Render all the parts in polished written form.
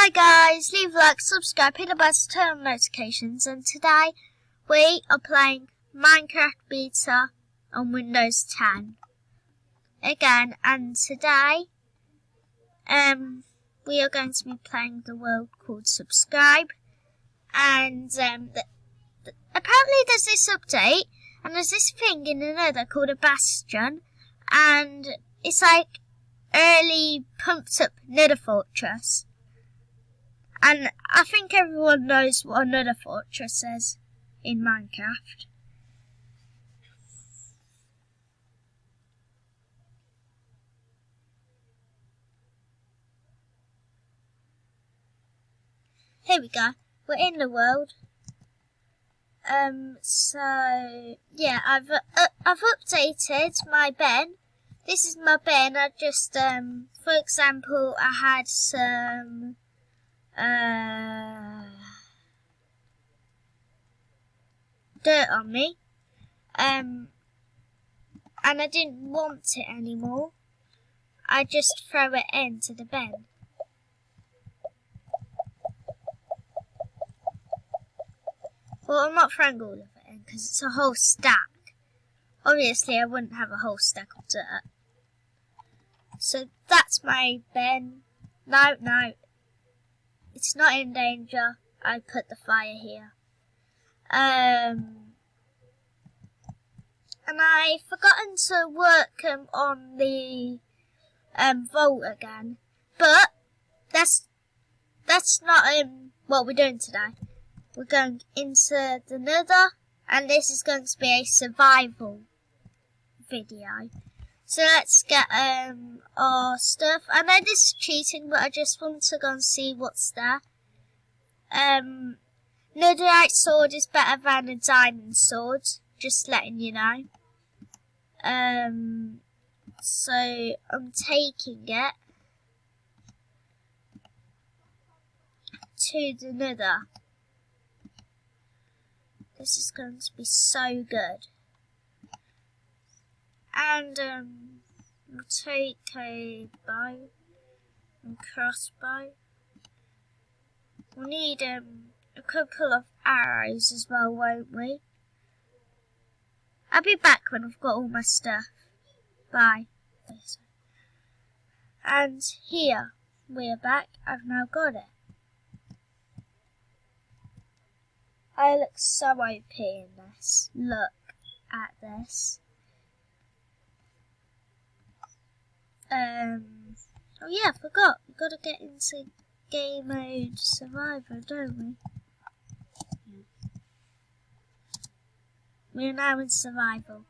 Hi guys, leave a like, subscribe, hit the bell to turn on notifications, and today we are playing Minecraft Beta on Windows 10 again, and today we are going to be playing the world called Subscribe, and apparently there's this update and there's this thing in another called a bastion, and it's like early pumped up Nether Fortress. And I think everyone knows what a Nether Fortress is in Minecraft. Here we go. We're in the world. So yeah, I've updated my bin. This is my bin. I just for example, I had some dirt on me, and I didn't want it anymore. I just throw it into the bin. Well, I'm not throwing all of it in because it's a whole stack. Obviously, I wouldn't have a whole stack of dirt. So that's my bin. No, it's not in danger. I put the fire here. And I've forgotten to work on the vault again. But that's not what we're doing today. We're going into the Nether, and this is going to be a survival video. So let's get our stuff. I know this is cheating, but I just want to go and see what's there. Netherite sword is better than a diamond sword, just letting you know. So I'm taking it to the Nether. This is going to be so good. And we'll take a bow and crossbow. We'll need a couple of arrows as well, won't we? I'll be back when I've got all my stuff. Bye. And here, we're back. I've now got it. I look so OP in this. Look at this. Oh yeah, I forgot. We've got to get into game mode survivor, don't we? We're now in survival.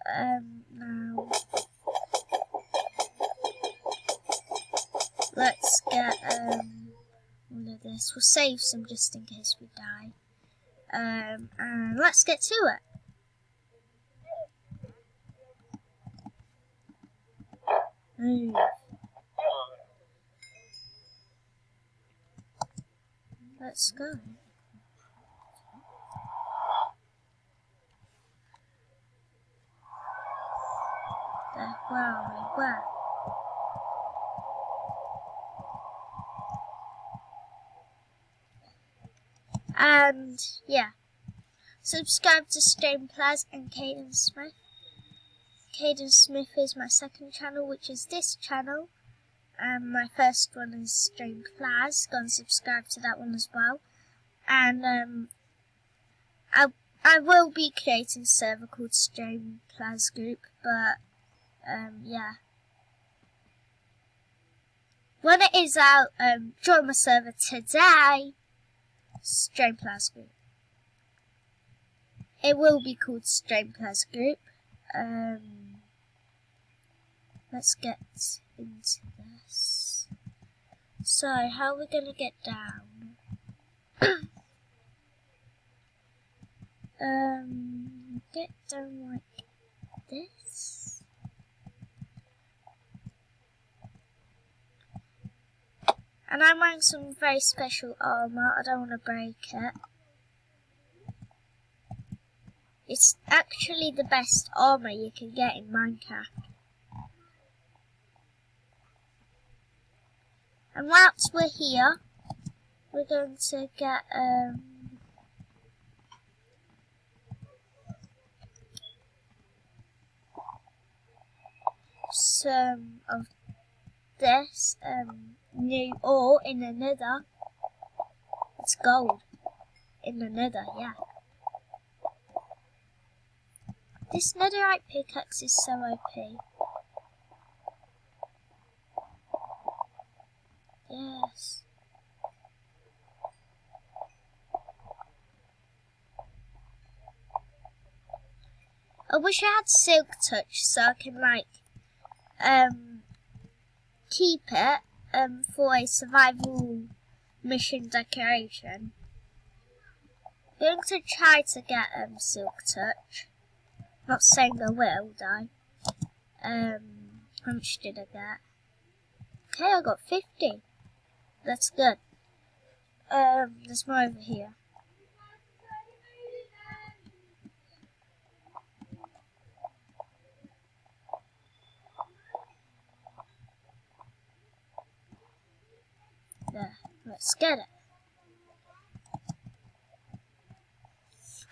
Now let's get all of this. We'll save some just in case we die. And let's get to it. Move. Let's go. There, where are we? Where? And yeah, subscribe to Streamplaz and Caden Smith. Caden Smith is my second channel, which is this channel. My first one is Streamplaz. Go and subscribe to that one as well. And I will be creating a server called Streamplaz Group, but yeah. When it is out, join my server today. Streamplaz Group. It will be called Streamplaz Group. Let's get into this. So, how are we going to get down? Get down like this. And I'm wearing some very special armour. I don't want to break it. It's actually the best armour you can get in Minecraft. And whilst we're here, we're going to get some of this new ore in the nether. It's gold in the nether, yeah. This netherite pickaxe is so OP. Yes. I wish I had silk touch so I can like keep it for a survival mission decoration. I'm going to try to get silk touch. Not saying I will though. How much did I get? Okay, I got 50. That's good. There's more over here. There, let's get it.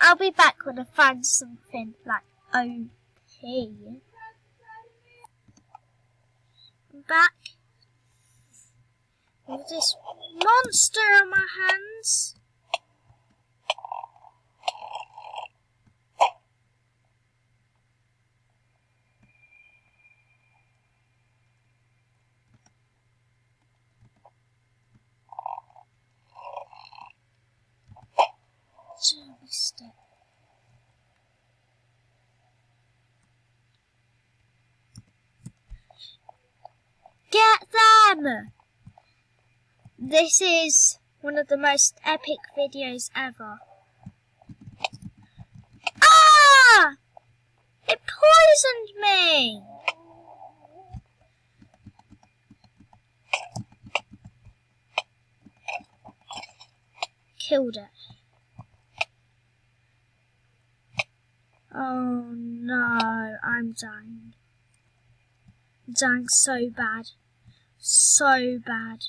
I'll be back when I find something like OP. I'm back with this monster on my hands. Stick. Get them! This is one of the most epic videos ever. Ah! It poisoned me! Killed it. Oh no, I'm dying. I'm dying so bad. So bad.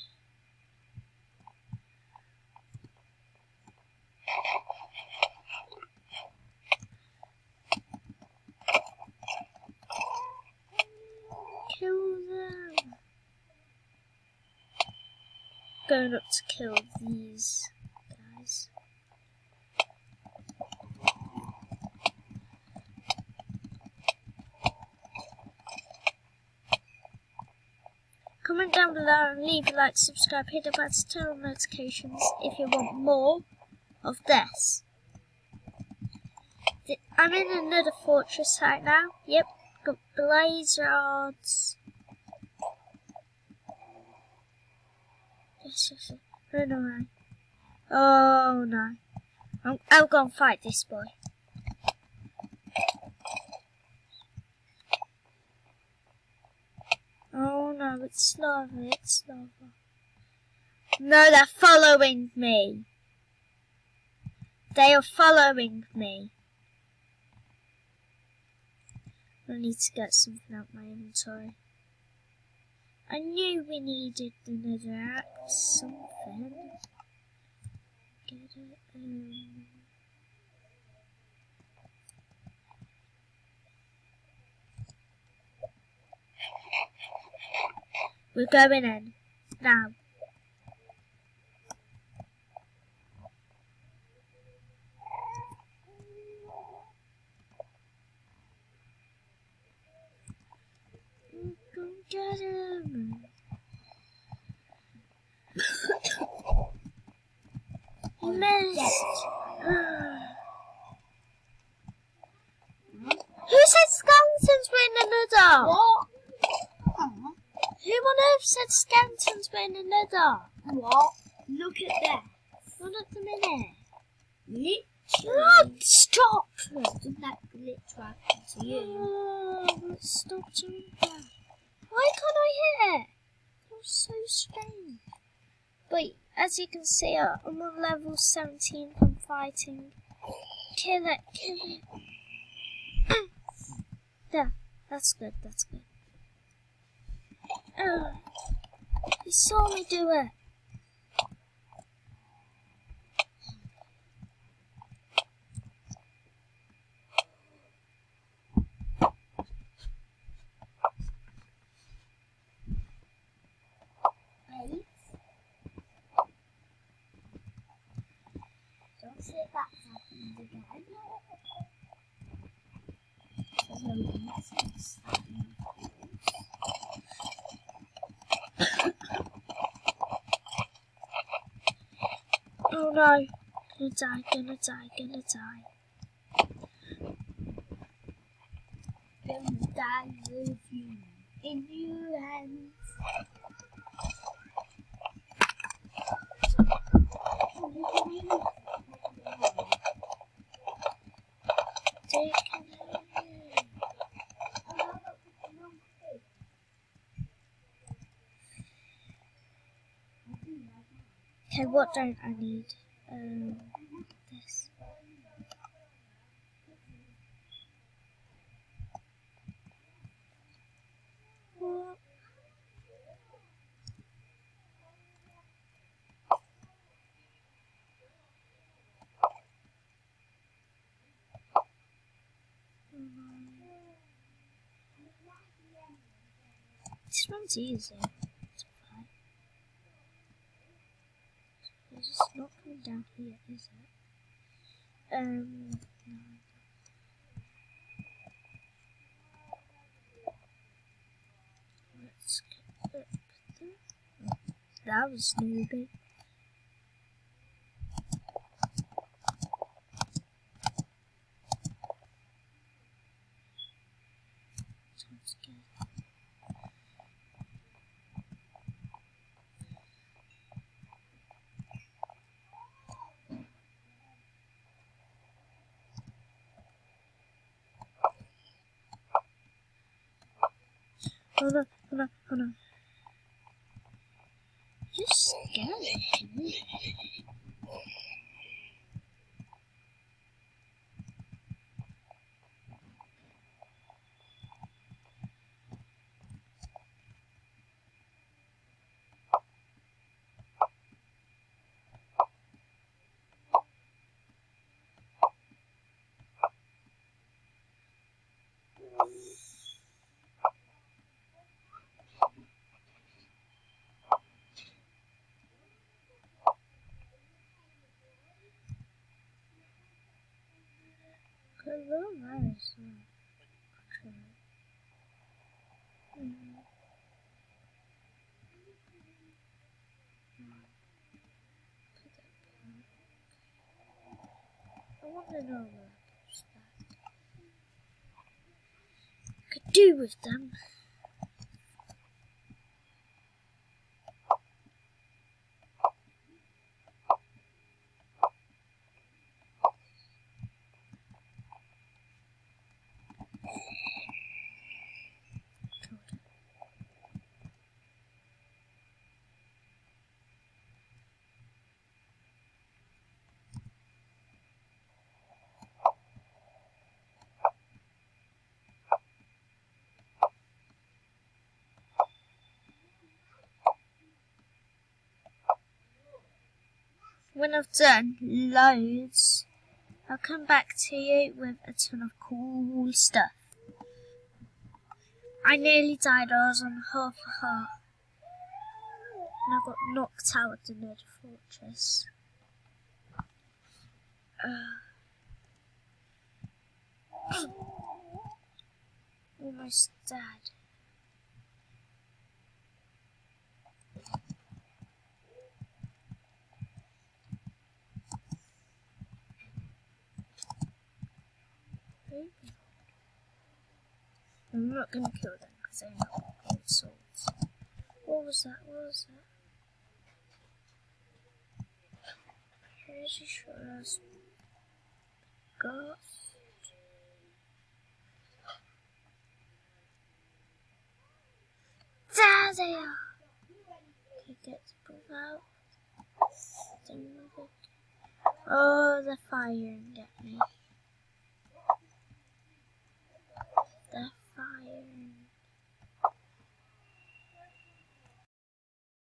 Kill them. Going up to kill these guys. Comment down below and leave a like, subscribe, hit the bell to turn on notifications if you want more of this. I'm in another fortress right now. Yep, got blaze rods. Yes. Run away. Oh no. I'll go and fight this boy. Oh no, it's lava, it's lava. No, they're following me. They are following me. I need to get something out of my inventory. I knew we needed another axe, something. Get it, We're going in now. Go get him. You missed. Who said skeletons were in the nether? What? Who on earth said skeletons were in the nether? What? Look at that. Not at the minute. Literally. Oh, stop! Doesn't that glitch happen to you? Oh, stop doing that. Why can't I hit it? That's so strange. But as you can see, I'm on level 17 from fighting. Kill it, kill it. There, that's good, that's good. He saw me do it. Wait. Don't say that's happened again. There's no nonsense. Oh no. Gonna die, gonna die, gonna die. Gonna die with you in your hands. Take Okay, what don't I need? This. What? This one's easy. It's fine. It's just not coming down here, is it? No. Let's get up there. Oh, that was newbie. Sounds good. Oh no, oh no, oh no. You're scary, dude. Coronavirus. I want to know what I could do with them. When I've done loads, I'll come back to you with a ton of cool stuff. I nearly died, I was on half a heart. And I got knocked out of the Nether Fortress. Almost dead. I'm not going to kill them because they're not gold swords. What was that? What was that? Here's your shoulders. Ghost. There they are! Okay, get the book out. Oh, they're firing at me.